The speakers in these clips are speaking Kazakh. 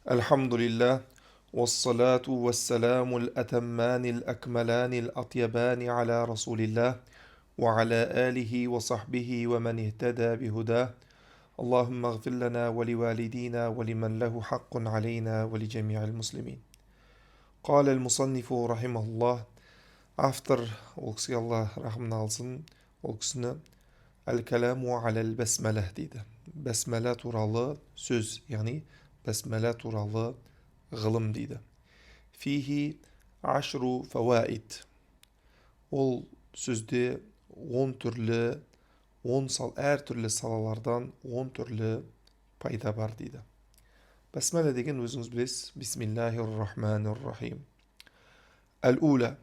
الحمد لله والصلاة والسلام الأتمان الأكملان الأطيبان على رسول الله وعلى آله وصحبه ومن اهتدى بهداه. اللهم اغفر لنا ولوالدينا ولمن له حق علينا ولجميع المسلمين. قال المصنف رحمه الله автор ол кісіге алла рахымын алсын, ол кісіні әл-кәламу аләл бәсмәлә дейді. Бәсмәлә туралы сөз, яғни бәсмәлә туралы ғылым дейді. Фихи ашру фауаид. Ол сөзде 10 түрлі, әр түрлі салалардан 10 түрлі пайда бар дейді. Бәсмәлә деген өзіңіз білесіз. Бисмиллахир-рахманир-рахим. Әл-ула.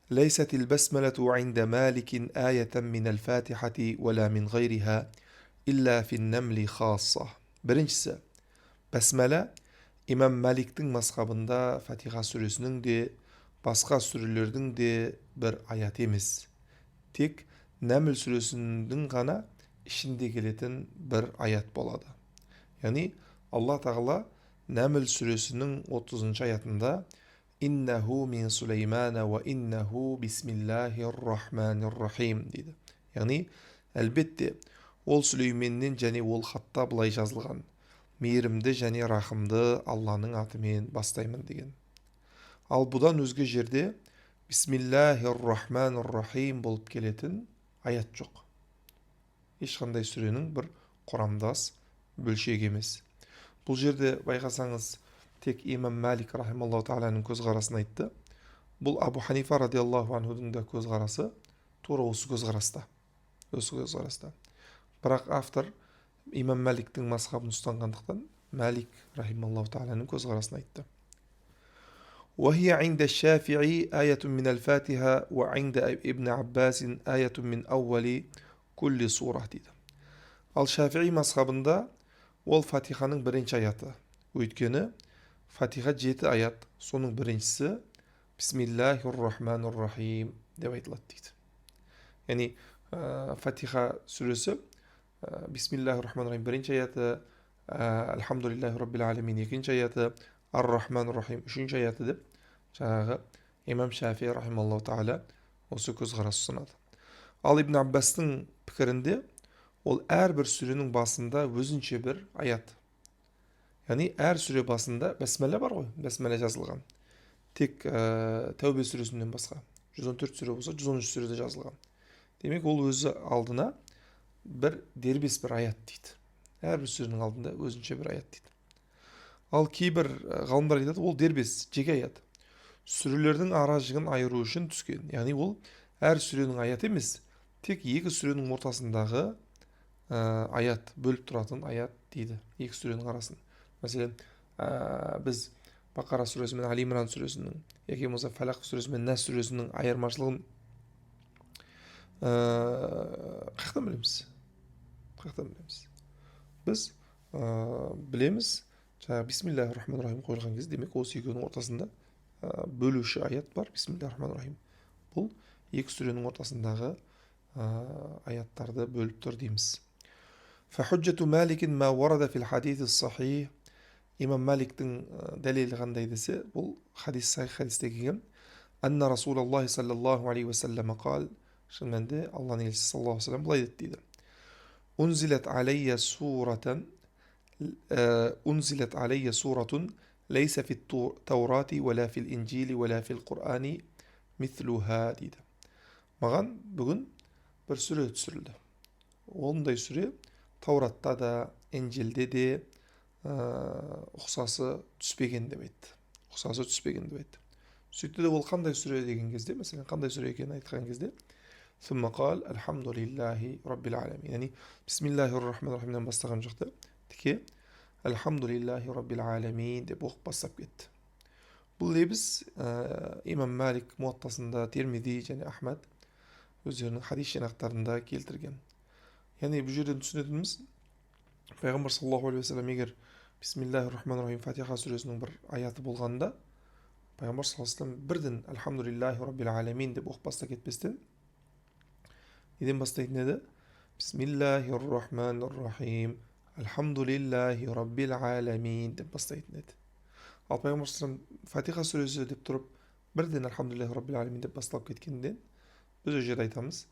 ليست البسملة عند مالك آية من الفاتحة ولا من غيرها إلا في النمل خاصة. Біріншісі, бәсмәлә имам Маликтің мазхабында Фатиха сүресінің де, басқа сүрелердің де бір аят емес. Тек Нәмл сүресінің ғана ішінде келетін бір аят болады. Яғни Алла тағала Нәмл сүресінің 30-шы аятында «Иннаху мин Сулеймана ва иннаху бисмиллахир-рахманир-рахим» дейді. Яғни, әлбетте, ол Сүлейменнен және ол хатта былай жазылған. Мейірімді және рахымды Алланың атымен бастаймын деген. Ал бұдан өзге жерде бисмиллахир-рахманир-рахим болып келетін аят жоқ. Ешқандай сүренің бір құрамдас бөлшек емес. Бұл жерде байқасаңыз, тек имам Малик рахималлаху тааланың көзқарасын айтты. Бұл Абу Ханифа радиаллаху анхудың да көзқарасы тура осы көзқараста. Бірақ автор имам Маликтің мазхабын ұстанғандықтан Малик рахималлаху тааланың көзқарасын айтты. وهي عند الشافعي آية من الفاتحة وعند ابن عباس آية من أول كل سورة дейді. Ал Шафиғи мазхабында ол Фатиханың бірінші аяты. Өйткені Фатиха 7 аят, соның біріншісі Бисмиллахир-рахманир-рахим деп айтылады дейді. Яғни Фатиха сүресі Бисмиллахир-рахманир-рахим бірінші аяты, Альхамдулиллахи раббил аламин екінші аяты, Ар-рахманир-рахим үшінші аяты деп жаңағы имам Шафии рахималлаху таала осы көзқарас ұсынады. Ал Ибн Аббастың пікірінде ол әрбір сүренің басында өзінше бір аят. Яғни әр сүре басында бәсмәлә бар ғой, бәсмәлә жазылған. Тек Тәубе сүресінен басқа. 114 сүре болса, 113 сүреде жазылған. Демек, ол өзі алдына бір дербес бір аят дейді. Әрбір сүренің алдында өзінше бір аят дейді. Ал кейбір ғалымдар айтады, ол дербес, жеке аят. Сүрелердің ара-жігін айыру үшін түскен. Яғни ол әр сүренің аят емес, тек екі сүренің ортасындағы аят, бөліп тұратын аят дейді. Екі сүренің арасын. Мәселен, біз Бақара сүресі мен Али Имран сүресінің, яки болмаса Фалақ сүресі мен Нас сүресінің айырмашылығын қаяқтан білеміз? Біз білеміз, жаңағы Бисмиллахир-рахманир-рахим қойылған кезде, демек осы екеуінің ортасында бөлуші аят бар, Бисмиллахир-рахманир-рахим. Бұл екі сүренің ортасындағы аяттарды бөліп тұр дейміз. فحجة مالك ما ورد في الحديث الصحيح. Имам Маликтің дәлелі қандай десе, бұл сахих хадисте келген. Анна Расулаллахи саллаллаху алейхи ва саллам қал, шын мәнінде Алланың елшісі саллаллаху алейхи ва саллам былай дейді. أنزلت علي سورة ليس في التوراة ولا في الإنجيل ولا في القرآن مثلها дейді. Маған бүгін бір сүре түсірілді. Ондай сүре Тауратта да, Инжилде де ұқсасы түспеген деп айтты. Сөйтті де ол қандай сүре деген кезде, мәселен қандай сүре екенін айтқан кезде, ثم قال الحمد لله رب العالمين. Яғни Бисмиллахир-рахманир-рахимнен бастаған жоқты, тіке Альхамдулиллахи раббил аламин деп оқып бастап кетті. Бұл лебіз имам Малик Муаттасында, Термизи және Ахмад өздерінің хадис жинақтарында келтірген. Яғни бұл жерден түсінетініміз, Пайғамбар саллаллаху алейхи ва саллям егер Бисмиллахир-рахманир-рахим Фатиха сүресінің бір аяты болғанда, Пайғамбар саллаллаху алейхи ва саллям бірден Альхамдулиллахи раббил аламин деп оқып баста кетпестен, неден бастайтын еді? Бисмиллахир-рахманир-рахим Альхамдулиллахи раббил аламин деп бастайтын еді. Ал пайғамбар саллаллаху алейхи вассалам Фатиха сүресі деп тұрып, бірден Альхамдулиллахи Раббил Аламин деп басталып кеткенде, біз ол жерде айтамыз,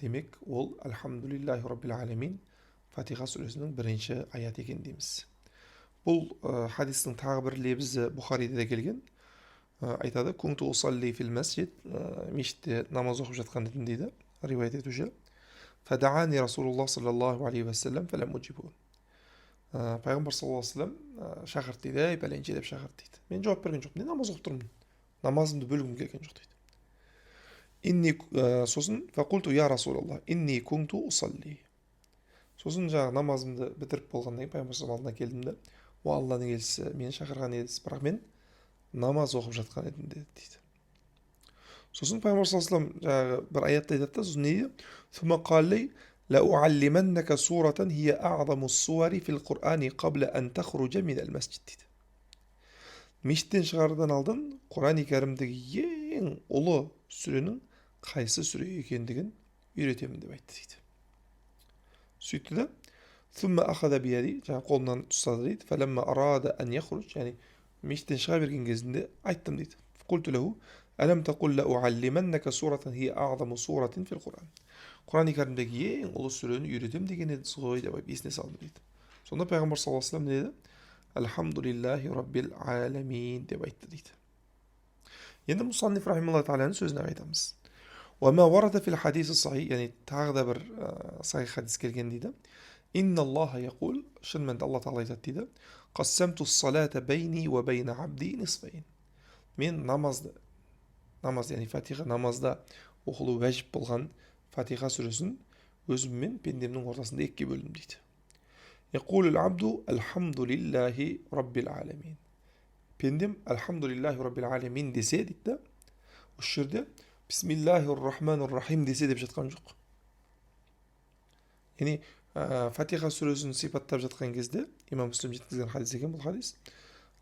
демек ол Альхамдулиллахи Раббил Аламин Фатиха сүресінің бірінші аят екен дейміз. Бұл хадистің тағы бір лебізі Бұхариде де келген. Айтады, кунту усалли фил масжид, мешітте намаз оқып жатқан едім дейді, риуаят етуші. Фадаани Расулуллах саллаллаху алейхи вассалам фалам уджибу. Пайғамбар саллаллаху алейхи вассалам шақырды дейді, ей пәленше деп шақырды дейді. Мен жауап берген жоқпын, мен намаз оқып тұрмын. Намазымды бөлгім келген жоқ дейді. Сосын фақулту я Расулаллах, инни кунту усалли. Сосын жаңағы намазымды бітіріп болғаннан кейін пайғамбар саллаллаху алейхи келдім де, о Алланың елшісі, мені шақырған едіңіз, бірақ мен намаз оқып жатқан едім дейді. Сосын пайғамбар саллаллаху алейхи жаңағы бір аятта айтады да, сосын не дейді? ثم قال لي لأعلمنك سورة هي أعظم السور في القرآن قبل أن تخرج من المسجد дейді. Мешіттен шығардан алдын Құран-ы Кәрімдегі ең ұлы сүренің қайсы сүре екендігін үйретемін деп айтты дейді. Сөйтті да, ثم أخذ بيدي, жаңағы қолымнан ұстады дейді. فلما أراد أن يخرج, яғни мешіттен шыға берген кезінде айттым дейді. قلت له ألم تقل لأعلمنك سورة هي أعظم سورة في القرآن. Құран-ы Кәрімдегі ең ұлы сүрені үйретем деген едіңіз ғой деп есіне салды дейді. Сонда пайғамбар саллаллаху алейхи вассалам не деді? Альхамдулиллахи Раббил Аламин деп айтты дейді. Енді мұсанниф рахималлаху тағаланың сөзіне қайтамыз. وما ورد في الحديث الصحيح, яғни тағы да бір сахих хадис келген дейді. إن الله يقول, шын мәнінде алла тағала айтады дейді. قسمت الصلاة بيني وبين عبدي نصفين. Мен намаз, яғни фатиха намазда оқылу уәжіп болған Фатиха сүресін өзім мен пендемнің ортасында екіге бөлдім дейді. Яқулул абду альхамдулиллахи раббил аламин. Пендем альхамдулиллахи раббил аламин десе дейді. Осы жерде бисмиллахир рахманир рахим десе деп жатқан жоқ. Яғни Фатиха сүресін сипаттап жатқан кезде имам Муслим жеткізген хадис екен бұл хадис.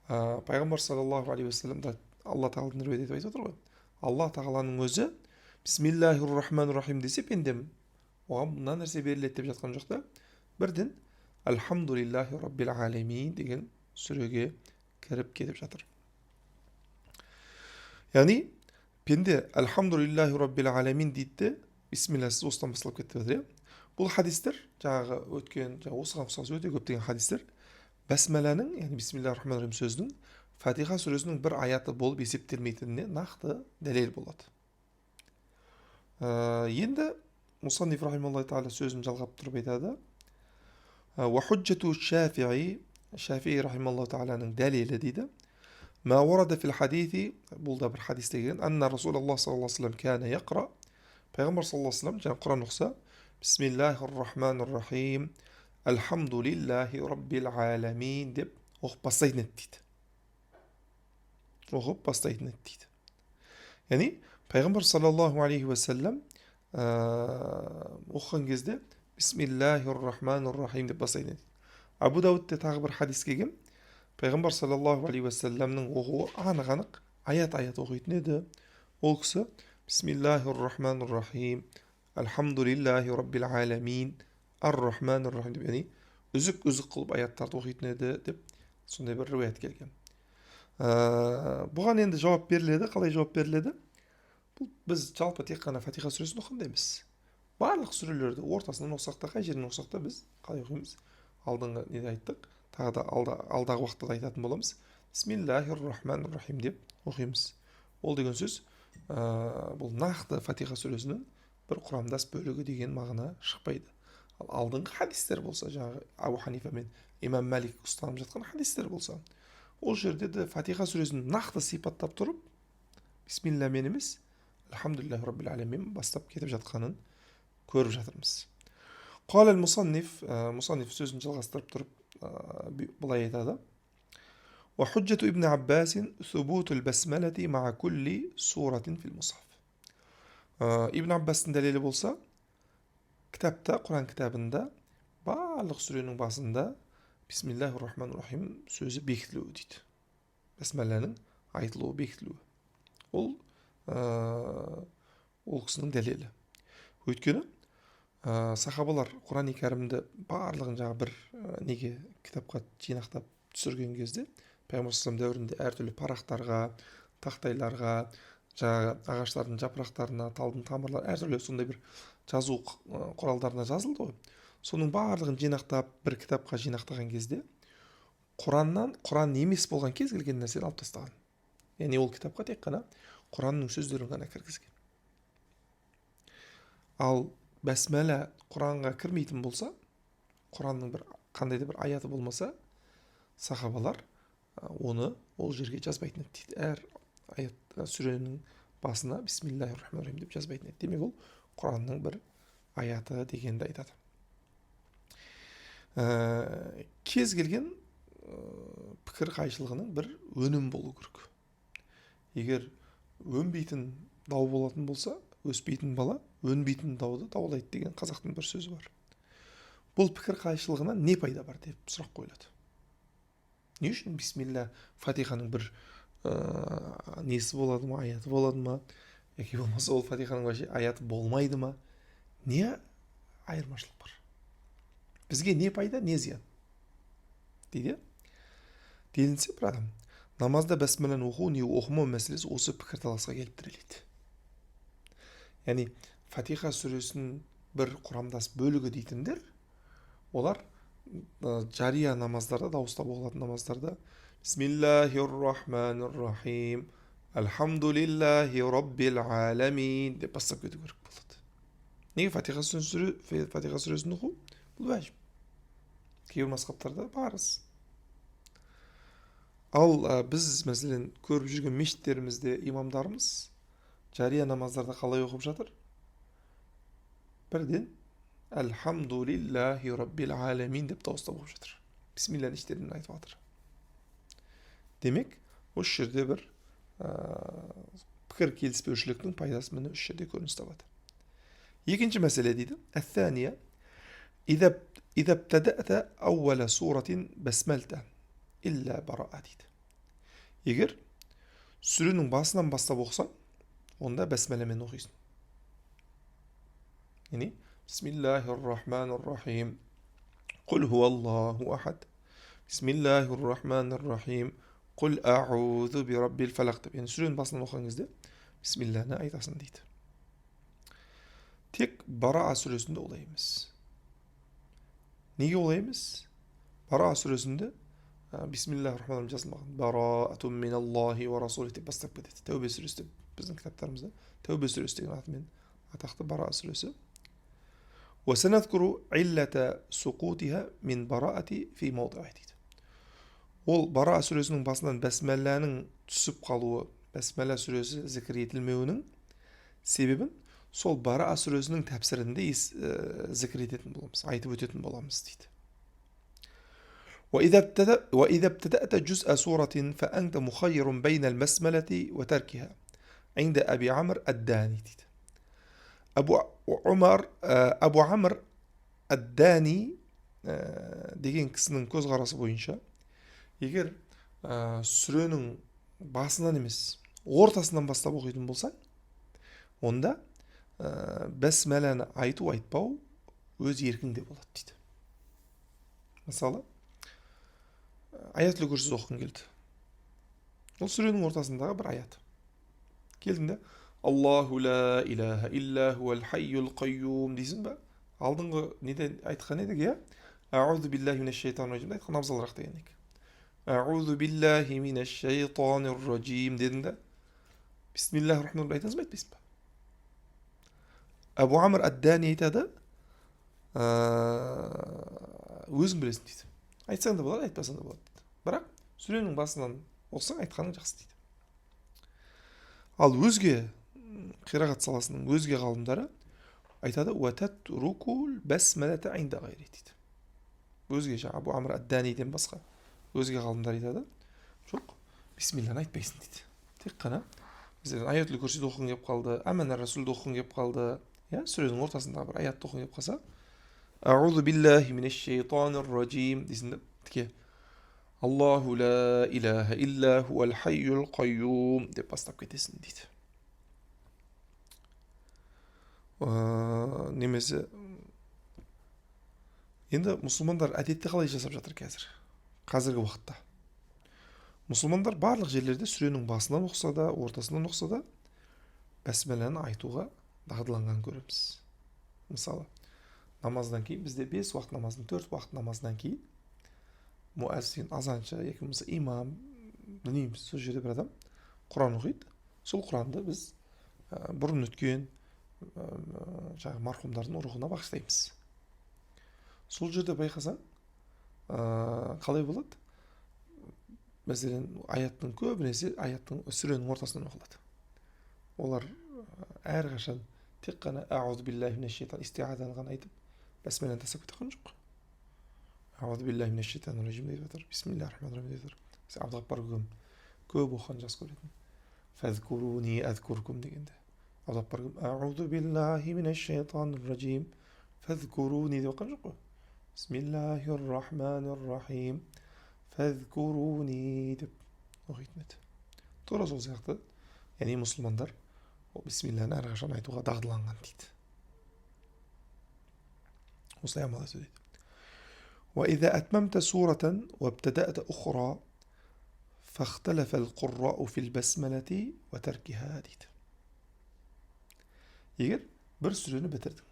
Пайғамбар саллаллаху алейхи вассалам да Алла тағаланың риуаят етіп айтып отыр ғой. Алла тағаланың өзі бисмиллахир рахманир рахим десе пендем оған мына нәрсе беріледі деп жатқан жоқ та, бірден альхамдулиллахи раббил аламин деген сүреге кіріп кетіп жатыр. Яғни пенде альхамдулиллахи раббил аламин дейді, бисмиллахсыз осыдан басталып кетті жатыр. Бұл хадистер жаңағы өткен, осыған ұқсас өте көптеген хадистер басмәләнің, яғни бисмиллахир рахманир рахим сөзінің Фатиха сүресінің бір аяты болып есептелмейтініне нақты дәлел болады. Енді мұсанниф рахималлаху тағала сөзін жалғап тұрып айтады. Ва худжату Шафи'i, Шафи'i рахималлаху тағаланың дәлелі дейді. Ма варада фил хадиси, бұл да бір хадисте келген. Анна Расулаллах саллаллаху алейхи вассалам кана яқра. Пайғамбар саллаллаху алейхи вассалам жаңа Құран оқыса, бисмиллахир рахманир рахим, альхамдулиллахи раббил аламин деп оқып бастайтын еді дейді. Оқып бастайтын еді дейді. Яғни Пайғамбар саллаллаху алейхи вассалам оқыған кезде бисмиллахир рахманир рахим деп бастайтын еді. Абу Даудте тағы бір хадис келген. Пайғамбар саллаллаху алейхи вассаламның оқуы анық-анық аят-аят оқитын еді. Ол кісі бисмиллахир рахманир рахим, альхамдулиллахи раббил аламин, ар-рахманир рахим деп, яғни үзік-үзік қылып аяттарды оқитын еді деп сондай бір риуаят келген. Бұған енді жауап беріледі. Қалай жауап беріледі? Біз жалпы тек қана Фатиха сүресін оқығанда емес. Барлық сүрелерді ортасынан оқысақ та, қай жерінен оқысақ та біз қалай оқимыз? Алдыңғы неде айттық, тағы да алдағы уақытта да айтатын боламыз. Бисмиллахир рахманир рахим деп оқимыз. Ол деген сөз бұл нақты Фатиха сүресінің бір құрамдас бөлігі деген мағына шықпайды. Ал алдыңғы хадистер болса, жаңағы Абу Ханифа мен имам Малик ұстанып жатқан хадистер болса, ол жерде де Фатиха сүресін нақты сипаттап тұрып, бисмилламен емес, альхамдулиллахи раббил аламин бастап кетіп жатқанын көріп жатырмыз. Қала мұсанниф сөзін жалғастырып тұрып былай айтады. Ва худжату ибн Аббасин субутул басмалати ма кулли суратин фил мусхаф. Ибн Аббастың дәлелі болса, кітапта, Құран кітабында барлық сүренің басында бисмиллахир рахманир рахим сөзі бекітілуі дейді. Басмаланың айтылуы, бекітілуі. Ол кісінің дәлелі. Өйткені сахабалар Құран-ы Кәрімді барлығын жаңа бір неге кітапқа жинақтап түсірген кезде Пайғамбар саллаллаху алейхи дәуірінде әртүрлі парақтарға, тақтайларға, жаңағы ағаштардың жапырақтарына, талдың тамырлары, әртүрлі сондай бір жазу құралдарына жазылды ғой. Соның барлығын жинақтап бір кітапқа жинақтаған кезде Құран емес болған кез келген нәрсені алып тастаған. Яғни ол кітапқа тек қана Құранның сөздерін ғана кіргізген. Ал бәсмәлә Құранға кірмейтін болса, Құранның бір қандай да бір аяты болмаса, сахабалар оны ол жерге жазбайтын еді дейді. Әр аят сүренің басына бисмиллахир-рахманир-рахим деп жазбайтын еді. Демек ол Құранның бір аяты дегенді айтады. Кез келген пікір қайшылығының бір өнім болу керек. Егер өнбейтін дау болатын болса, өспейтін бала өнбейтін дауды даулайды деген қазақтың бір сөзі бар. Бұл пікір қайшылығынан не пайда бар деп сұрақ қойылады. Не үшін бисмилля фатиханың бір несі болады ма, аяты болады ма, яки болмаса ол фатиханың вообще аяты болмайды ма? Не айырмашылық бар? Бізге не пайда, не зиян? Дейді. Делінсе бір адам намазда бәсмәләні оқу не оқымау мәселесі осы пікірталасқа келіп тіреледі. Яғни Фатиха сүресінің бір құрамдас бөлігі дейтіндер, олар жария намаздарда, дауыстап оқылатын намаздарда бисмиллахир-рахманир-рахим, альхамдулиллахи раббил аламин деп бастап кету керек болады. Неге Фатиха сүресін оқу? Бұл уәжіп. Кейбір мазхабтарда парыз. Ал біз мәселен көріп жүрген мешіттерімізде имамдарымыз жария намаздарда қалай оқып жатыр? Бірден альхамдулиллахи раббил аламин деп дауыстап оқып жатыр. Бисмиллахны іштерінен айтып жатыр. Демек, осы жерде бір пікір келіспеушіліктің пайдасы міне осы жерде көрініс табады. Екінші мәселе дейді. Әс-сәния إذا ابتدأت أول سورة بسملت إلا براءة дейді. Егер сүренің басынан бастап оқысаң, онда бәсмәлемен оқисың. Яғни бисмиллахир-рахманир-рахим, құл хуаллаху ахад, бисмиллахир-рахманир-рахим, құл аъузу бираббил фалақ деп. Яғни сүренің басынан оқыған кезде бисмиллахны айтасың дейді. Тек Бараа сүресінде олай емес. Неге олай емес? Бараа сүресінде бисмиллахир-рахманир-рахим жазылмаған. Бараатун миналлахи ва расулихи деп бастап кетеді. Тәубе сүресі біздің кітаптарымызда Тәубе сүресі деген атымен атақты Бараа сүресі. Ва санадкуру иллата суқутиха мин бараати фи маудиъи дейді. Ол Бараа сүресінің басынан бәсмәлләнің түсіп қалуы, бәсмәллә сүресі зікір етілмеуінің себебін сол Бараа сүресінің тәпсірінде зікір ететін боламыз, айтып өтетін боламыз дейді. وإذا ابتدأت جزء سورة فأنت مخير بين البسملة وتركها عند أبي عمرو الداني дейді. Абу Амр ад-Дани деген кісінің көзқарасы бойынша, егер сүренің басынан емес, ортасынан бастап оқитын болсаң, онда бәсмәләні айту айтпау өз еркіңде болады дейді. Мысалы, аятыл курсіз оқығың келді. Ол сүренің ортасындағы бір аят. Келдің де Аллаху ла илаха илля хуал хайюл қайюм дейсің ба? Алдыңғы неден айтқан едік, я? Аузу биллахи минаш шайтанир раджим айтқан абзалырақ деген едік. Аузу биллахи минаш шайтанир раджим дедің де бисмиллахир-рахманир-рахим айтасың ба, айтпайсың ба? Абу Амр ад-Дани айтады, өзің білесің дейді. Айтсаң да болады, айтпасаң да болады дейді. Бірақ сүренің басынан оқысаң айтқаның жақсы дейді. Ал өзге қирағат саласының өзге ғалымдары айтады, уататрукул бәсмәләті инда ғайри дейді. Өзге жаңа Абу Амр ад-Даниден басқа өзге ғалымдар айтады, жоқ, бисмилланы айтпайсың дейді. Тек қана бізден аятул курсиді оқығың келіп қалды, Амана Расулды оқығың келіп қалды, сүренің ортасындағы бір аятты оқығың келіп қалса, Аузу биллахи минаш шайтанир раджим дейсің де, тіке Аллаху ла илаха илля хуал хайюл қайюм деп бастап кетесің дейді. Немесе енді мұсылмандар әдетте қалай жасап жатыр қазіргі уақытта? Мұсылмандар барлық жерлерде сүренің басынан оқыса да, ортасынан оқыса да, бәсмәләні айтуға дағдыланған көреміз. Мысалы, намаздан кейін бізде 5 уақыт намаздың 4 уақыт намаздан кейін муәззин, азаншы, яки болмаса имам, білмейміз, сол жерде бір адам Құран оқиды. Сол Құранды біз бұрын өткен жаңағы марқұмдардың рухына бағыштаймыз. Сол жерде байқасаң, қалай болады? Мәселен, аяттың көбінесе аяттың сүренің ортасынан оқылады. Олар әрқашан тек қана аузу биллахи минаш шайтан истиазаны ғана айтып, бәсмәләні тастап кеткен жоқ. Аузу биллахи минаш шайтанир ражим деп жатыр. Бисмиллахир-рахманир-рахим деп жатыр. Абдығаппар көп оқыған жас көретін. Фазкуруни азкуркум дегенде. Абдығаппар аузу биллахи минаш шайтанир ражим фазкуруни деп оққан жоқ қой. Бисмиллахир-рахманир-рахим фазкуруни деп оқитын еді. Тура сол сияқты, яғни мұсылмандар ол бисмилланы әрқашан айтуға дағдыланған дейді. осылай амал ету дейді. وإذا أتممت سورة وابتدأت أخرى فاختلف القراء في البسملة وتركها дейді. Егер бір сүрені бітірдің,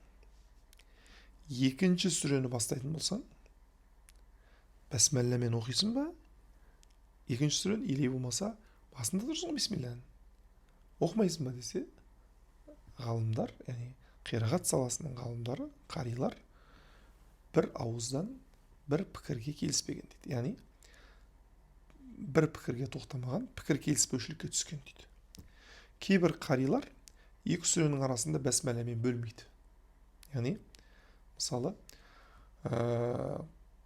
екінші сүрені бастайтын болсаң, бәсмәлләмен оқисың ба? Екінші сүрені или болмаса басында тұрсың бисмилләні оқымайсың ба десе, ғалымдар, яғни қирағат саласының ғалымдары, қарилар бір ауыздан бір пікірге келіспеген дейді. Яғни бір пікірге тоқтамаған, пікір келіспеушілікке түскен дейді. Кейбір қарилар екі сүренің арасында бәсмәләмен бөлмейді. Яғни мысалы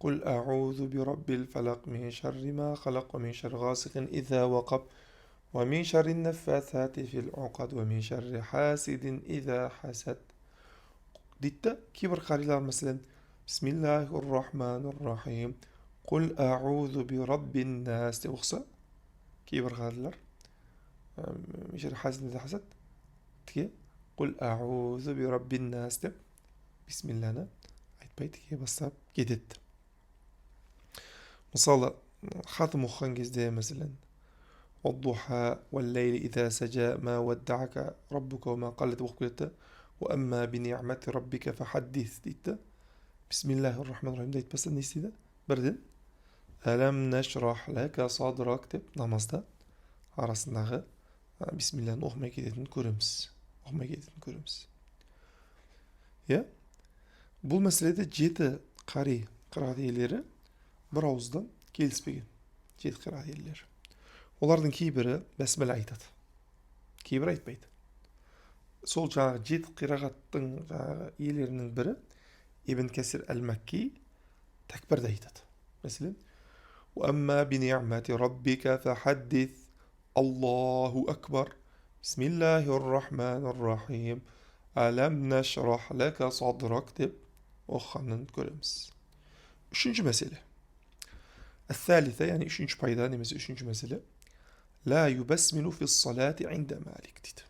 قل أعوذ برب الفلق من شر ما خلق ومن شر غاسق إذا وقب ومن شر النفاثات في العقد ومن شر حاسد إذا حسد дейді. Кейбір қарилар мәселен Бисмиллахир-рахманир-рахим قل أعوذ برب الناس деп оқса, кейбір қарилар من شر حاسد إذا حسد тіге قل أعوذ برب الناس деп бисмилланы айтпай тіге бастап кетеді. Мысалы, хатым оқыған кезде мәселен والضحى والليل إذا سجى ما ودعك ربك وما قل деп оқып келеді. وأما بنعمة ربك فحدث дейді. Бисмиллахир-рахманир-рахим деп айтпаса не істейді? Бірден ألم نشرح لك صدرك деп намазда арасындағы бисмилланы оқымай кететінін көреміз. Иә? Бұл мәселеде 7 қари қырағат иелері бір ауыздан келіспеген. 7 қырағат иелері. Олардың кейбірі бәсмәлә айтады, кейбірі айтпайды. Сол жаңағы 7 қирағаттың иелерінің бірі Ибн Кәсир әл-Мәкки тәкбірді айтады. Мәселен, وَأَمَّا بِنِعْمَةِ رَبِّكَ فَحَدِّثْ Аллаху акбар Бисмиллахир-рахманир-рахим Алам нашрах лака садрак деп оқығанын көреміз. Үшінші мәселе. Әс-салиса, яғни үшінші пайда немесе үшінші мәселе. لا يبسمل في الصلاة عند مالك дейді.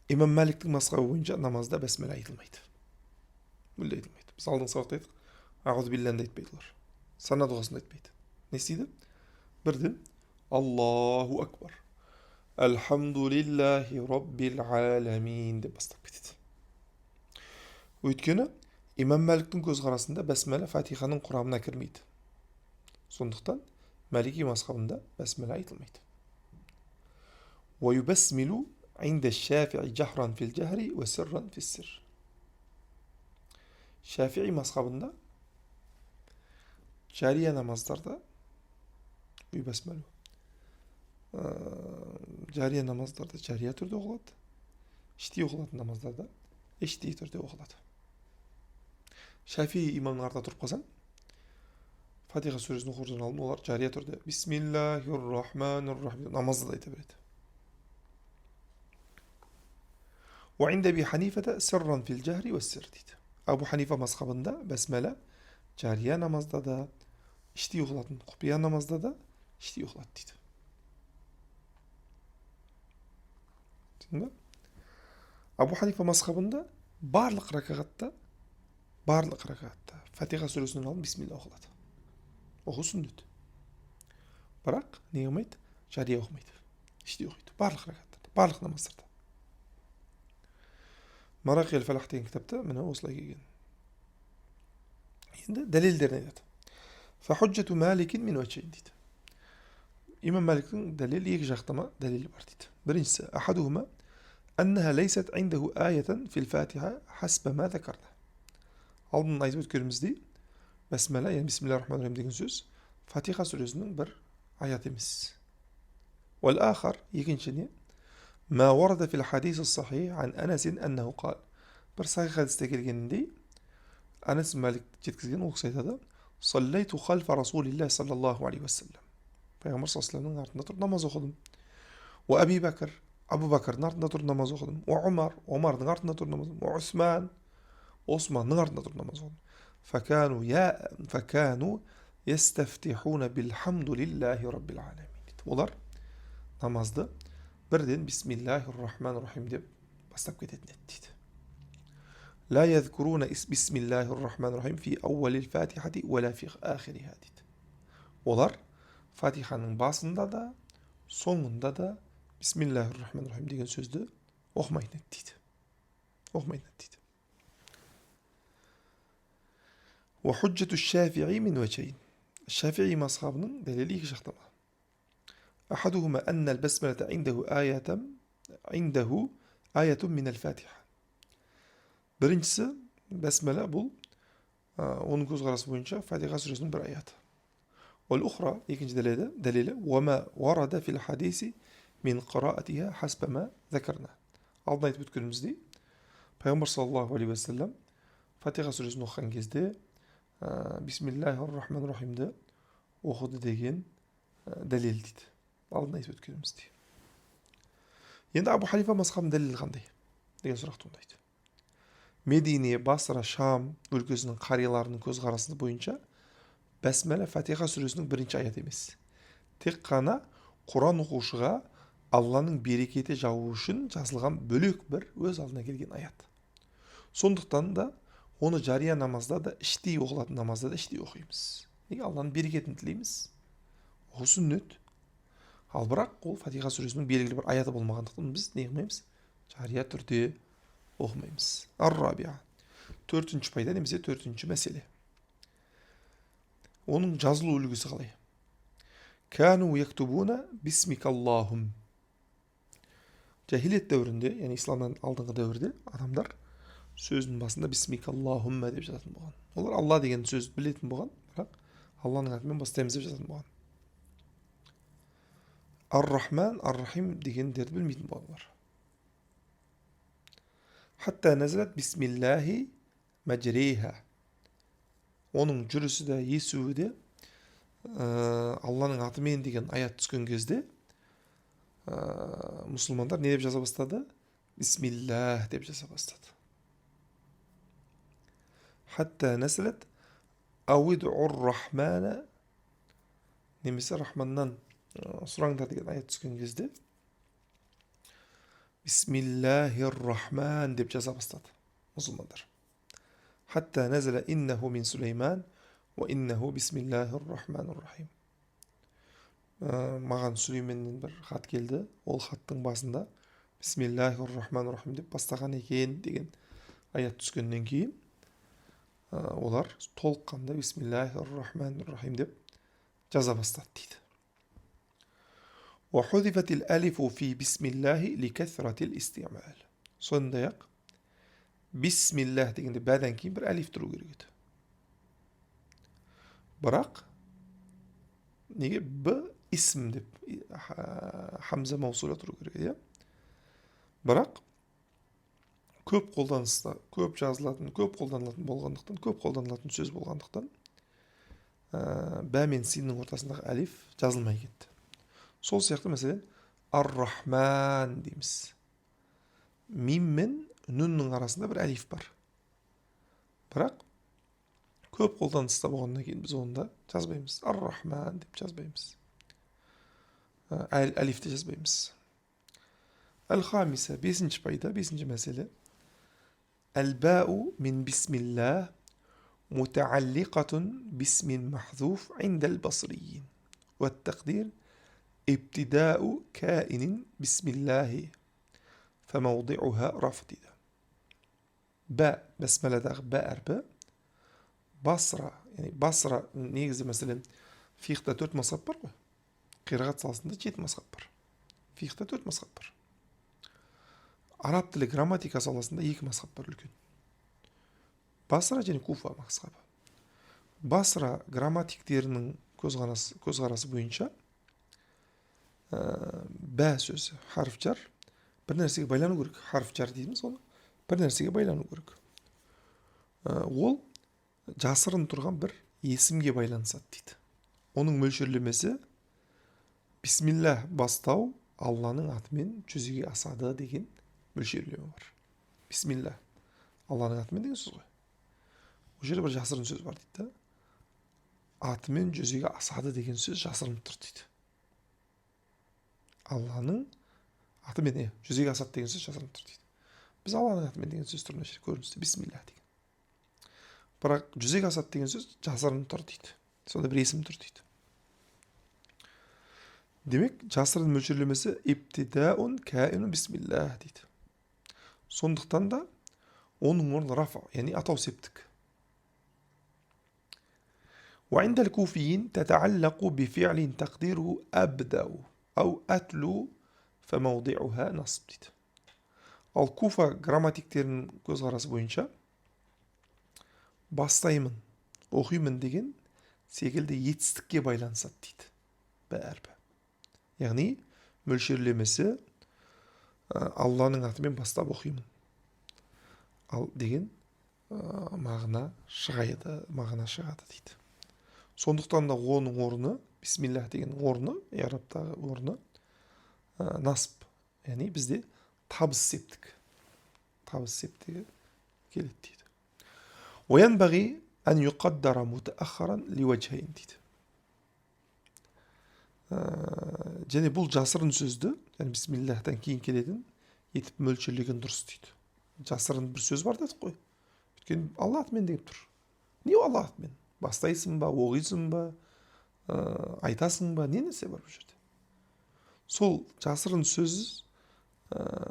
Имам Маликтің мазхабы бойынша намазда бәсмәлә айтылмайды. Мүлде айтылмайды. Біз алдыңғы сабақта айттық, аузу билләні айтпайды олар. Сана дұғасын айтпайды. Не істейді? Бірден Аллаху акбар. Алхамдулиллахи раббил аламин деп бастап кетеді. Өйткені Имам Маликтің көзқарасында бәсмәлә Фатиханың құрамына кірмейді. Сондықтан Малики мазхабында бәсмәлә айтылмайды. ويبسمل عند الشافعي جهرا في الجهر وسرا في السر. Шафиғи мазхабында жария намаздарда бәсмәлә жария намаздарда жария түрде оқылады, ішти оқылатын намаздарда ішти түрде оқылады. Шафиғи имамның артында тұрып қалсаң, Фатиха сүресін оқудан алдын олар жария түрде Бисмиллахир-рахманир-рахим намазда да айта береді. وعند أبي حنيفة سرا في الجهر والسر дейді. Абу Ханифа мазхабында бәсмәлә жария намазда да ішти оқылатын, құпия намазда да ішти оқылады дейді. Абу Ханифа мазхабында барлық ракағатта Фатиха сүресінен алдын бисмилла оқылады. Оқу сүннет. Бірақ не қылмайды? Жария оқымайды. Іште оқиды. Барлық ракаттарда, барлық намаздарда. Марақи аль-Фалах деген кітапта міне осылай келген. Енді дәлелдерін айтады. Фахуджату Маликин мин вачейн дейді. Имам Маликтің дәлел екі жақтама дәлелі бар дейді. Біріншісі, ахадухума аннаха лейсат индаху аятан фил фатиха хасба ма закарна. Алдын айтып өткеніміздей, басмала, яғни бисмиллахир-рахманир-рахим деген сөз Фатиха сүресінің бір аят емес. Уал ахар, екінші не? Ма варада фил хадис ас-сахих ан Анасин аннаху қал. Бір сахих хадисте келгеніндей, Анас Малик жеткізген ол кісі айтады: "Саллайту халфа Расулиллах саллаллаху алейхи вассалам." Пайғамбар саллаллаху алейхи вассаламның артында тұрып намаз оқыдым. Уа Аби Бакр, Абу Бакрдың артында тұрып намаз оқыдым. Уа Умар, Омардың артында тұрып намаз оқыдым. Уа Усман, Османның артында тұрып намаз оқыдым. Факану ястафтихуна билхамдулиллахи раббил аламин. Олар намазды бірден бисмиллахир-рахманир-рахим деп бастап кететін еді дейді. لا يذكرون بسم الله الرحمن الرحيم في أول الفاتحة ولا في آخرها дейді. Олар Фатиханың басында да, соңында да бисмиллахир-рахманир-рахим деген сөзді оқымайтын еді дейді. Оқымайтын еді дейді. وحجة الشافعي من وجهين. الشافعي مذهبның дәлелі екі жақтама. أحدهما أن البسملة عنده آية من الفاتحة. Біріншісі, басмала бұл оның көзқарасы бойынша Фатиха сүресінің бір аяты. Ол ұхра, екінші дәлелі وما ورد في الحديث من قراءتها حسب ما ذكرنا. Алдын айтып өткеніміздей, Пайғамбар саллаллаху алейхи вассалам Фатиха сүресін оқыған кезде бисмиллахир-рахманир-рахимді оқыды деген дәлел дейді. Алдын айтып өткеніміздей. Енді Абу Ханифа мазхабының дәлелі қандай деген сұрақ туындайды. Медине, Басра, Шам өлкесінің қарияларының көзқарасы бойынша басмала Фатиха сүресінің бірінші аят емес. Тек қана Құран оқушыға Алланың берекеті жауы үшін жазылған бөлек бір өз алдына келген аят. Сондықтан да оны жария намазда да, іштей оқылатын намазда да іштей оқимыз. Неге? Алланың берекетін тілейміз. Ол сүннет. Ал бірақ ол Фатиха сүресінің белгілі бір аяты болмағандықтан біз не қылмаймыз? Жария түрде оқымаймыз. Ар-рабиа. Төртінші пайда немесе төртінші мәселе. Оның жазылу үлгісі қалай? Кану яктубуна бисмикаллахум. Жахилет дәуірінде, яғни исламнан алдыңғы дәуірде адамдар сөздің басында бисмикаллахумма деп жазатын болған. Олар Алла деген сөз білетін болған, бірақ Алланың атымен бастаймыз деп жазатын болған. Ар-Рахман, Ар-Рахим дегендерді білмейтін болған. Хатта назалат бисмиллахи маджриха. Оның жүрісі де, есуі де Алланың атымен деген аят түскен кезде мұсылмандар не деп жаза бастады? Бисмиллах деп жаза бастады. Хатта назалат ауидур-рахмана, немесе Рахманнан сұраңдар деген аят түскен кезде Бисмиллахир-рахман деп жаза бастады мұсылмандар. Хатта назала иннаху мин Сулейман ва иннаху бисмиллахир-рахманир-рахим. Маған Сүлейменнен бір хат келді. Ол хаттың басында бисмиллахир-рахманир-рахим деп бастаған екен деген аят түскеннен кейін олар толыққанда бисмиллахир-рахманир-рахим деп жаза бастады дейді. وحذفت الألف في بسم الله لكثرة الاستعمال. Сондай-ақ бисмиллах дегенде бәден кейін бір әлиф тұру керек еді. Бірақ неге б исм деп хамза маусула тұру керек еді. Бірақ көп қолданыста, көп жазылатын, көп қолданылатын болғандықтан, көп қолданылатын сөз болғандықтан бә мен синнің ортасындағы әлиф жазылмай кетті. Сол сияқты мәселен Ар-Рахман дейміз. Мим мен нүннің арасында бір әлиф бар. Бірақ көп қолданыста болғаннан кейін біз онда жазбаймыз. Ар-Рахман деп жазбаймыз. Әлифті жазбаймыз. Әл-Хамиса, бесінші пайда, бесінші мәселе. Әл-бау мин бисмиллах мутааллиқатун бисмин махзуф индал басриин. والتقدير ابتداء كائن بسم الله فموضعها رفع дейді. Бә, басмаладағы бә әрпі басра, яғни басра негізі мәселен фиқта 4 мазхаб бар ғой. Қирағат саласында 7 мазхаб бар. Фиқта 4 мазхаб бар. Араб тілі грамматика саласында 2 мазхаб бар үлкен. Басра және Куфа мазхабы. Басра грамматиктерінің көзқарасы бойынша бә сөзі, харф жар, бір нәрсеге байлану керек. Харф жар дейміз оны. Бір нәрсеге байлану керек. Ол жасырын тұрған бір есімге байланысады дейді. Оның мөлшерлемесі бисмилlah бастау Алланың атымен жүзеге асады деген мөлшерлеме бар. Бисмилlah Алланың атымен деген сөз ғой. Ол жерде бір жасырын сөз бар дейді. Атымен жүзеге асады деген сөз жасырынып тұр дейді. Алланың атымен жүзеге асады деген сөз жасырынып тұр дейді. Біз Алланың атымен деген сөз тұрмыз көріністе бисмилlah деген. Бірақ жүзеге асады деген сөз жасырынып тұр дейді. Сонда бір есім тұр дейді. Демек, жасырын мөлшерлемесі ибтидаун каину бисмилlah дейді. Сондықтан да оның орны рафа, яғни атау септік. وعند الكوفيين تتعلق بفعل تقديره أبدأ أو أتلو فموضعها نصب дейді. Ал Куфа грамматиктерінің көзқарасы бойынша бастаймын, оқимын деген секілді етістікке байланысады дейді. Бәрбі. Яғни мөлшерлемесі Алланың атымен бастап оқимын. Ал деген мағына шығады дейді. Сондықтан да оның орны, бисмилlah деген орны, арабтағы орны насып. Яғни бізде табыс септік. Табыс септігі келеді дейді. وينبغي أن يقدر متأخرا لوجهين дейді. Және бұл жасырын сөзді, яғни бисмиллахтан кейін келетін етіп мөлшерлеген дұрыс дейді. Жасырын бір сөз бар дедік қой. Өйткені Алла атымен деп тұр. Не Алла атымен? Бастайсың ба, оқисың ба, айтасың ба, не нәрсе бар бұл жерде? Сол жасырын сөз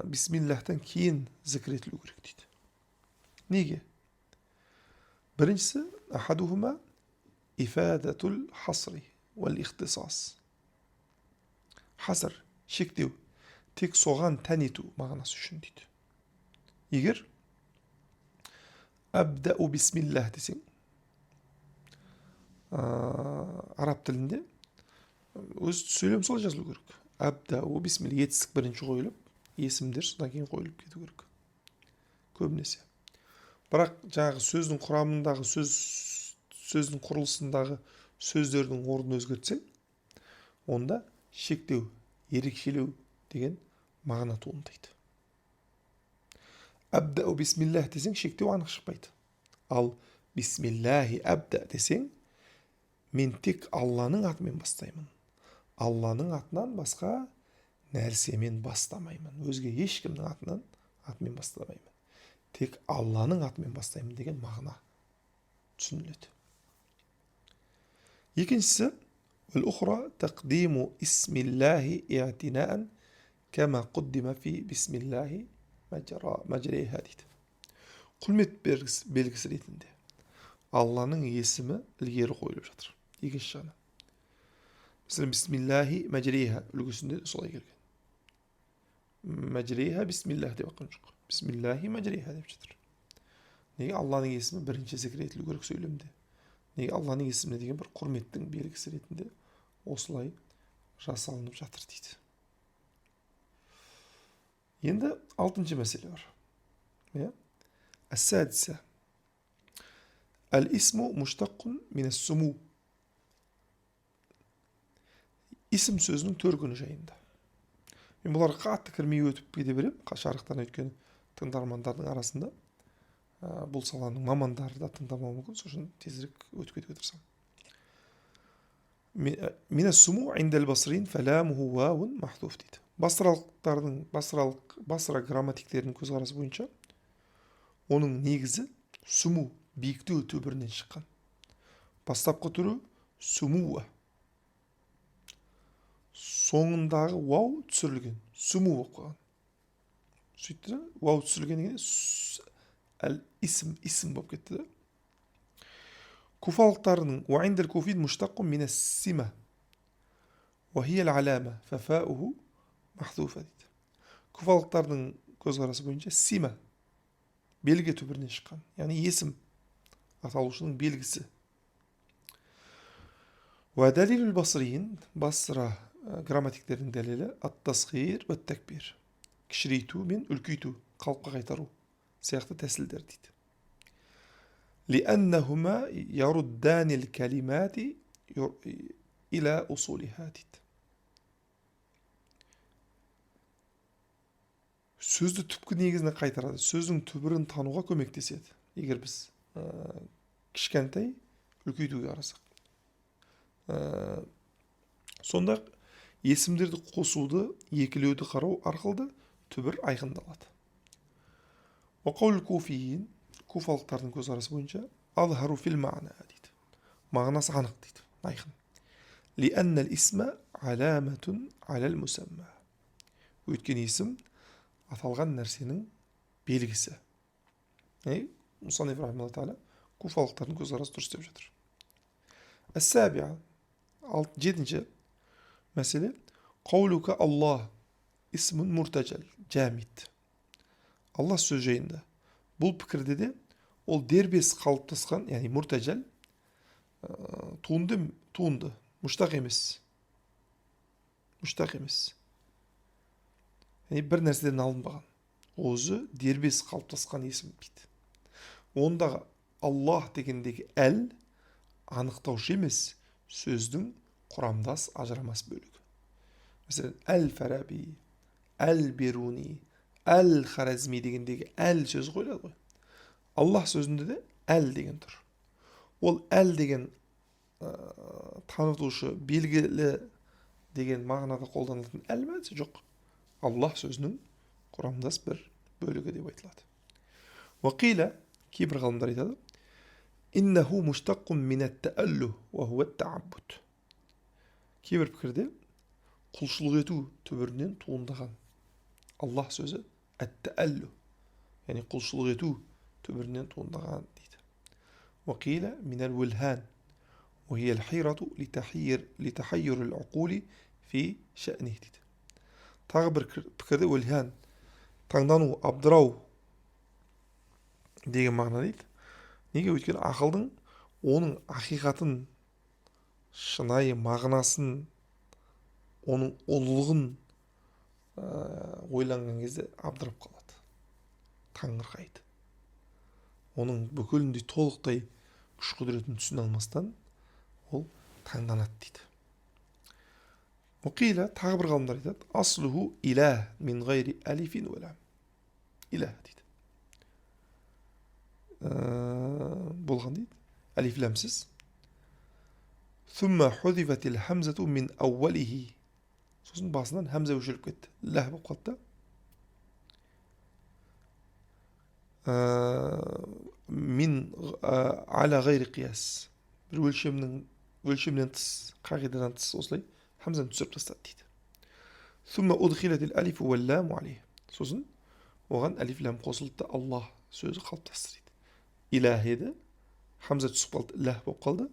бисмиллахтан кейін зікір етілу керек дейді. Неге? Біріншісі, ахадухума ифадатул хасри вал ихтисас. Хаср, шектеу, тек соған тән ету мағынасы үшін дейді. Егер абдау бисмиллах десең, араб тілінде өз сөйлем сол жазылу керек. Абдау бисмилlah, етістік бірінші қойылып, есімдер содан кейін қойылып кету керек. Көбінесе. Бірақ жаңағы сөздің құрамындағы сөздің құрылысындағы сөздердің орнын өзгертсең, онда шектеу, ерекшелеу деген мағына туындайды. Абдау бисмиллах десең, шектеу анық шықпайды. Ал бисмиллахи абда десең, мен тек Алланың атымен бастаймын. Алланың атынан басқа нәрсемен бастамаймын. Өзге ешкімнің атымен бастамаймын. Тек Алланың атымен бастаймын деген мағына түсініледі. Екіншісі, الأخرى تقديم اسم الله اعتناء كما قدم في بسم الله مجريها дейді. Құрмет белгісі ретінде Алланың есімі ілгері қойылып жатыр. Екінші жағынан. Mesela Bismillahi мәжрейха үлгісінде солай келген. Мәжрейха бисмилlah деп аққан жоқ. Бисмиллахи мәжрейха деп жатыр. Неге Алланың есімі бірінші зікір етілу керек сөйлемде? Неге Алланың есіміне деген бір құрметтің белгісі ретінде осылай жасалынып жатыр дейді. Енді алтыншы мәселе бар. Әс-сәдісі. Әл-исму мұштаққун минес-суму. Исім сөзінің төркіні жайында. Мен бұларға қатты кірмей өтіп кете берем, шарықтан өткен тыңдармандардың арасында. Бұл саланың мамандары да тыңдамауы мүмкін, сосын тезірек өтіп кетуге тырысамын. Минес-суму индәл басрин фәләмуху вауун махтуф дейді. Басра грамматиктерінің көзқарасы бойынша оның негізі суму, биіктеу түбірінен шыққан. Бастапқы түрі сумуа. соңындағы вау түсірілген. Сүму болып қалған. Сөйтті де, вау түсірілгеннен кейін исм болып кетті де. Куфалықтарының уайндер куфид муштаққу минас сима وهي العلامة ففاؤه محذوفة дейді. Куфалықтардың көзқарасы бойынша сима белгі түбірінен шыққан, яғни есім аталушының белгісі. Уәдәлилул басриин, басра грамматиктердің дәлелі ат-тасғир ва тәкбир, кішірейту мен үлкейту, қалыпқа қайтару сияқты тәсілдер дейді. لأنهما يردان الكلمات إلى أصولها дейді. Сөзді түпкі негізіне қайтарады. Сөздің түбірін тануға көмектеседі. Егер біз кішкентай үлкейтуге қарасақ. Сонда есімдерді қосуды, екілеуді қарау арқылы түбір айқындалады. Уақаул куфиин, куфалықтардың көзқарасы бойынша азхару фил маъна дейді. Мағынасы анық дейді, айқын. لأن الاسم علامة على المسمى. Өйткені есім аталған нәрсенің белгісі. Мұсаниф рахимахуллаху тағала куфалықтардың көзқарасы дұрыс деп жатыр. Әс-сабиа, 7-ші мәселе, қаулука Аллах исмун муртажал, джамид. Алла сөз жайында. Бұл пікірде де ол дербес қалыптасқан, яғни муртажал, туынды, мұштақ емес. Яғни бір нәрседен алынбаған. Өзі дербес қалыптасқан есім дейді. Ондағы Аллах дегендегі әл анықтаушы емес, сөздің құрамдас ажырамас бөлігі. Мәселен, әл-фараби, әл-беруни, әл-харазми дегендегі әл сөз қойылады ғой. Аллах сөзінде де әл деген тұр. Ол әл деген танытушы, белгілі деген мағынада қолданылатын әл ме? Жоқ. Аллах сөзінің құрамдас бір бөлігі деп айтылады. Уақила, кейбір ғалымдар айтады, иннаху муштаққун минат тааллу ва хуа тааббуд. Кейбір пікірде құлшылық ету түбірінен туындаған Аллах сөзі әт-тааллу, яғни құлшылық ету түбірінен туындаған дейді. Уақила минал вилхан وهي الحيرة لتحير العقول في شأنه дейді. Тағы бір пікірде өлхан, таңдану, абдырау деген мағына дейді. Неге? Өйткені ақылдың оның ақиқатын, шынайы мағынасын, оның ұлылығын ойланған кезде абдырап қалады. Таңырқайды. Оның бүкіліндей толықтай күш құдіретін түсіне алмастан ол таңданады дейді. Уқила, тағы бір ғалымдар айтады, аслуху илах мин ғайри алифин уәлам. Илах дейді. Болған дейді. Алиф ләмсіз. Thumma худифатил хамзату мин аувалихи. Сосын басынан хамза өшіріп кетті. Ләх болып қалды. Мин ала ғайри қияс. Бір өлшемнен тыс, қағидадан тыс осылай хамзаны түсіріп тастады дейді. Thumma удхилатил алифу уәл лам алейх. Сосын оған алиф лам қосылды, Аллах сөзі қалыптасты дейді. Илах еді, хамза түсіп қалды, ләх болып қалды,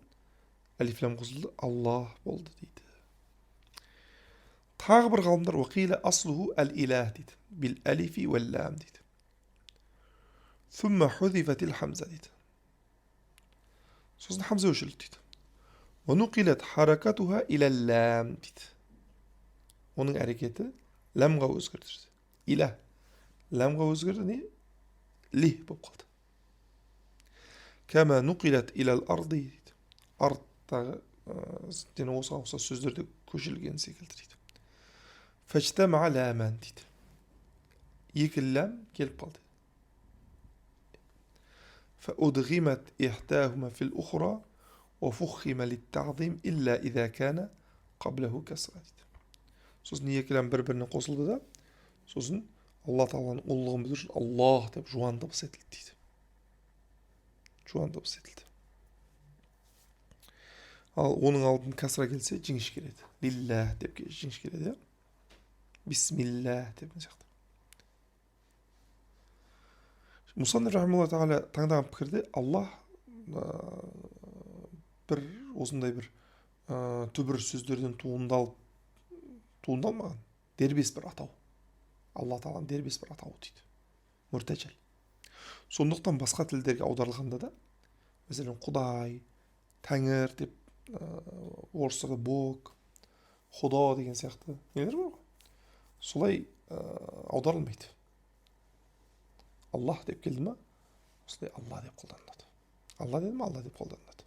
алиф лам қосылды, Аллах болды дейді. Тағы бір ғалымдар уақила аслуху әл-илах дейді. Бил алифи уәл лам дейді. Thumma худифатил хамза дейді. Сосын хамза өшірілді дейді. وَنُقِلَتْ حَرَكَتُهَا إِلَى اللَّامِ дейді. Оның әрекеті ләмға өзгерді. Илә. Ләмға өзгерді не? Лих болып қалды. كَمَا نُقِلَتْ إِلَى الْأَرْضِ дейді. Арттағы осы ауса сөздерде көшілген секілді дейді. فَاجْتَمَعَ لَامَانِ дейді. Екі ләм келіп қалды. فَأُدْغِمَتْ إِحْدَاهُمَا فِي الْأُخْرَى وفخم للتعظيم إلا إذا كان قبله كسرة. Сосын екі ләм бір-біріне қосылды да, сосын Алла Тағаланың ұлылығын білдіру үшін Аллах деп жуан дыбыс етілді дейді. Жуан дыбыс етілді. Ал оның алдын касра келсе жіңіш келеді. Лиллах деп жіңіш келеді, иә. Бисмиллах деп сияқты. Мұсанниф рахимахуллах тағала таңдаған пікірде Аллах бір осындай бір түбір сөздерден туындалмаған дербес бір атау. Алла тағаланың дербес бір атауы дейді. Мұртәжәл. Сондықтан басқа тілдерге аударылғанда да, мәселен Құдай, Тәңір деп, орыстарда Бог, Худо деген сияқты нелер бар ғой. Солай аударылмайды. Аллах деп келді ма, осылай Алла деп қолданылады. Алла деді ма, Алла деп қолданылады.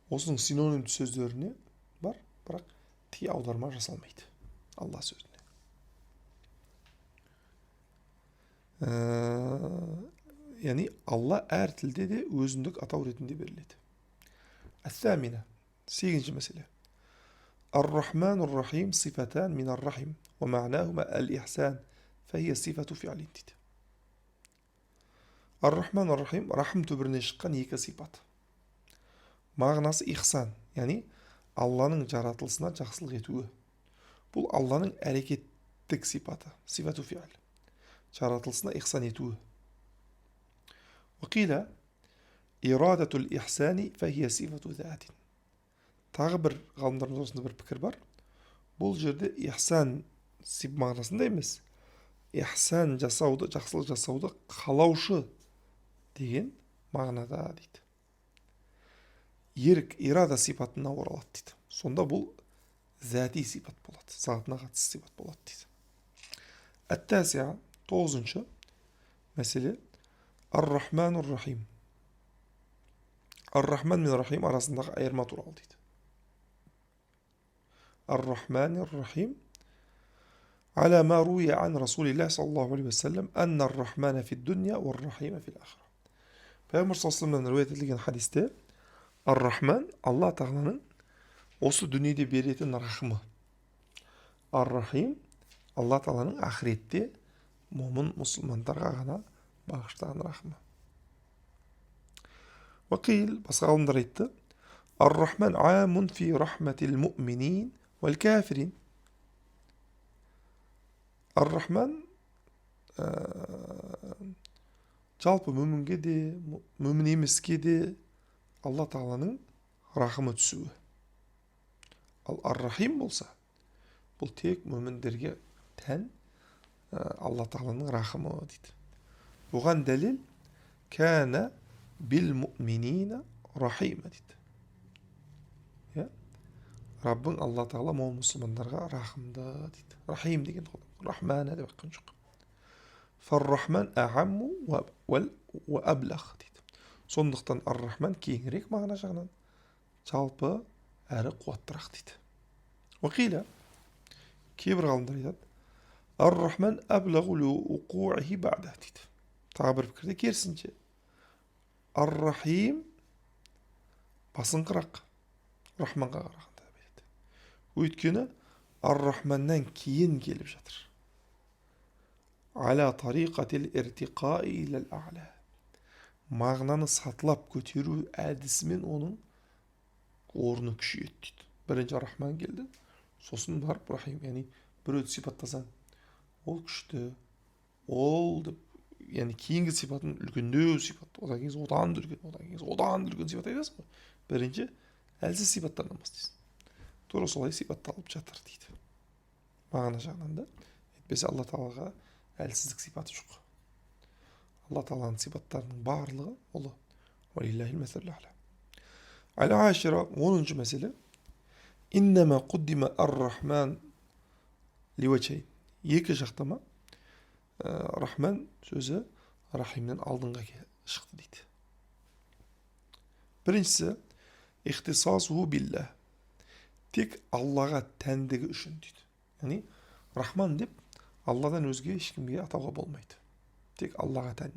Осының синоним сөздеріне бар, бірақ тие аударма жасалмайды Алла сөзіне. Яғни Алла әр тілде де өзіндік атау ретінде беріледі. Әс-сәмина, 8-ші мәселе. Ар-Рахман ар-Рахим сифатан мин ар-Рахим, ва ма'нахума ал-ихсан, фахия сифату фи'алин дейді. Ар-Рахман ар-Рахим, рахым түбірінен шыққан екі сипат. Мағынасы ихсан, яғни Алланың жаратылысына жақсылық етуі. Бұл Алланың әрекеттік сипаты, сифату фи'ал. Жаратылысына ихсан етуі. Уқила ирадатул ихсани фахия сифату зәатин. Тағы бір ғалымдардың арасында бір пікір бар. Бұл жерде ихсан мағынасында емес, ихсан жасауды, жақсылық жасауды қалаушы деген мағынада дейді. Ерік, ирада сипатына оралады дейді. Сонда бұл зәти сипат болады, затына қатысты сипат болады дейді. Әт-тәсиа, 9-ші мәселе. Ар-Рахман ар-Рахим. Ар-Рахман мен Рахим арасындағы айырма туралы дейді. Ар-Рахман ар-Рахим على ما روي عن رسول الله صلى الله عليه وسلم أن الرحمن في الدنيا والرحيم في الآخرة. Peygamber sallallahu aleyhi ve sellem rivayet edilген hadiste Ar-Rahman Allah Tağala'nın осы дүниеде беретін рахымы. Ар-Рахим Allah Tağala'nın ахиретте момын мұсылмандарға ғана бағыштаған рахымы. Вақил, басқа ғалымдар айтты, Ар-Рахман амун фи рахматил му'минин вал кафирин. Ар-Рахман жалпы мүмінге де, мүмін емеске де Алла Тағаланың рахымы түсуі. Ал Ар-Рахим болса, бұл тек мүміндерге тән Алла Тағаланың рахымы дейді. Бұған дәлел кәна бил му'минина рахима дейді. Раббың Алла Тағала моғын мұсылмандарға рахымды дейді. Рахим деген рахмана деп айтқан жоқ. Фар-Рахман а'амму ва аблағ дейді. Сондықтан Ар-Рахман кеңірек мағына жағынан жалпы әрі қуаттырақ дейді. Уақила, кейбір ғалымдар айтады, Ар-Рахман аблағу ли уқуахи бa'да дейді. Тағы бір пікірде керісінше. Ар-Рахим басыңқырақ Рахманға қарағанда береді. Өйткені Ар-Рахманнан кейін келіп жатыр. Аля тариқатил иртиқаи илал а'ла. Мағынаны сатылап көтеру әдісімен оның орны күшейеді дейді. Бірінші Рахман келді, сосын барып Рахим, яғни біреуді сипаттасаң, ол күшті, ол деп, яғни кейінгі сипатын үлкендеу сипат, одан кейін одан үлкен сипат айтасың ғой. Бірінші әлсіз сипаттардан бастайсың. Тура солай сипатталып жатыр дейді. Мағына жағынан да, әйтпесе Алла Тағалаға әлсіздік сипаты жоқ. Алла Тағаланың сипаттарының барлығы ұлы. Валиллахил мәсәлул а'ла. Ал-ашира, 10-ші мәселе. Иннама қуддима ар-Рахман ливачай. Екі жақтама Рахман сөзі Рахимнен алдыңға шықты дейді. Біріншісі, ихтисасуху билла. Тек Аллаға тәндігі үшін дейді. Яғни, Рахман деп Алладан өзге ешкімге атауға болмайды. Тек Аллаға тән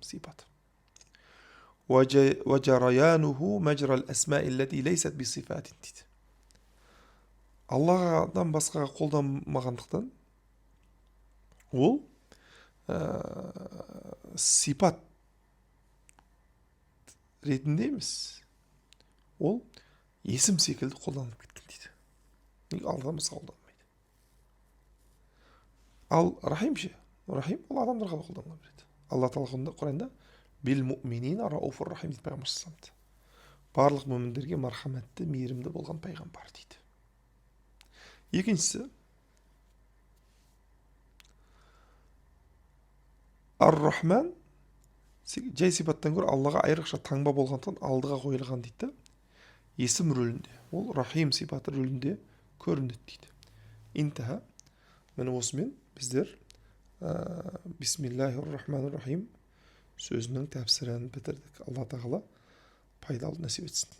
сипат. Ваджараянуху маджрал асмаи аллати лейсат бисифатин дейді. Алладан басқаға қолданмағандықтан ол сипат ретінде емес, ол есім секілді қолданылып кеткен дейді. Неге алданбаса қолданылмайды? Ал рахим ше? Рахим ол адамдарға да қолданыла береді. Алла тағала Құранда бил муъминина рауфур рахим дейді пайғамбар саллаллаху алейхи вассалам. Барлық мүміндерге мархаметті, мейірімді болған пайғамбар дейді. Екіншісі, ар-рахман жай сипаттан гөрі Аллаға айрықша таңба болғандықтан алдыға қойылған дейді. Есім рөлінде, ол рахим сипаты рөлінде көрінеді дейді. Интаха. Міне осымен біздер бисмиллахир-рахманир-рахим сөзінің тәпсірін бітірдік. Алла тағала пайдалы нәсіп етсін.